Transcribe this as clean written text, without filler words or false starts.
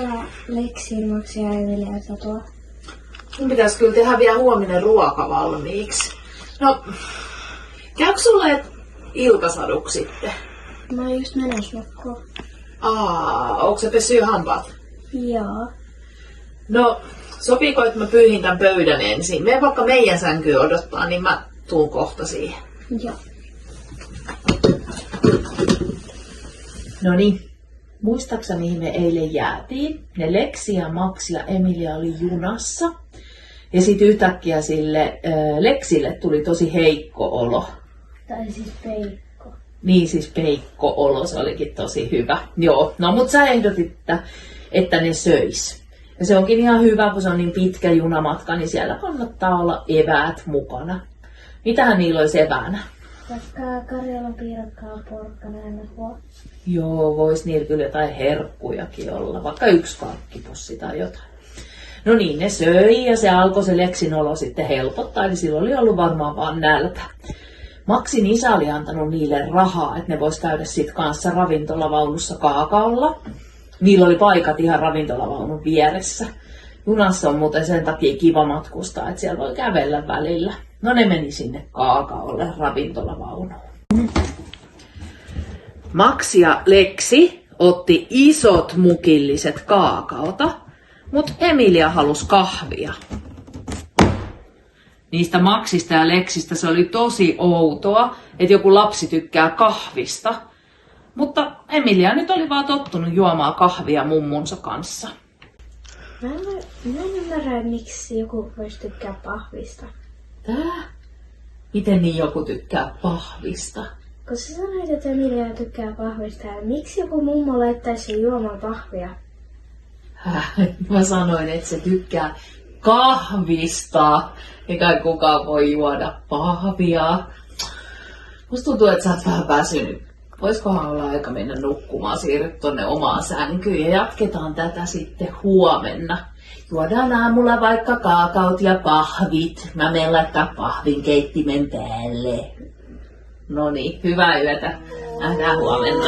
saa Leksiin maksia Emilialta tuo. Mun pitäisi kyllä tehdä vielä huominen ruoka valmiiksi. No, käykö sulle iltasaduksi sitten? Mä oon just menossa nukkuun. Onko se pessyt jo hampaat? Joo. No, sopiiko, että mä pyyhin tämän pöydän ensin? Mene vaikka meidän sänkyyn odottaa, niin mä tuun kohta siihen. Joo. No niin, muistaaksä mihin me eilen jäätiin? Ne Leksi ja Max ja Emilia oli junassa. Ja sitten yhtäkkiä sille Leksille tuli tosi heikko olo. Tai siis peikko. Niin siis peikko-olo, se olikin tosi hyvä. Joo, no mut sä ehdotit, että ne söis. Ja se onkin ihan hyvä, kun se on niin pitkä junamatka, niin siellä kannattaa olla eväät mukana. Mitähän niillä olisi eväänä? Vaikka Karjalan piirakkaa, porkkana ja mehua. Joo, vois niillä kyllä jotain herkkujakin olla, vaikka 1 karkkipussi tai jotain. No niin, ne söi ja se alkoi se Leksin olo sitten helpottaa, eli sillä oli ollut varmaan vaan nälkä. Maxin isä oli antanut niille rahaa, että ne vois käydä sit kanssa ravintolavaunussa kaakaolla. Niillä oli paikat ihan ravintolavaunun vieressä. Junassa on muuten sen takia kiva matkustaa, että siellä voi kävellä välillä. No ne meni sinne kaakaolle ravintolavaunuun. Max ja Leksi otti isot mukilliset kaakaota, mutta Emilia halusi kahvia. Niistä Maxista ja Leksistä se oli tosi outoa, että joku lapsi tykkää kahvista. Mutta Emilia nyt oli vaan tottunut juomaan kahvia mummunsa kanssa. Mä en ymmärrä, miksi joku voisi tykkää pahvista. Tää? Miten niin joku tykkää pahvista? Kun sä sanoit, että Emilia tykkää pahvista, ja miksi joku mummo laittaisi juomaan pahvia? Mä sanoin, että se tykkää kahvista. Eikä kukaan voi juoda pahvia. Musta tuntuu, että sä oot vähän väsynyt. Voisikohan olla aika mennä nukkumaan, siirryt tonne omaan sänkyyn ja jatketaan tätä sitten huomenna. Juodaan aamulla vaikka kaakaot ja pahvit. Mä menen laittaa pahvin keittimen päälle. Noniin, hyvää yötä. Nähdään huomenna.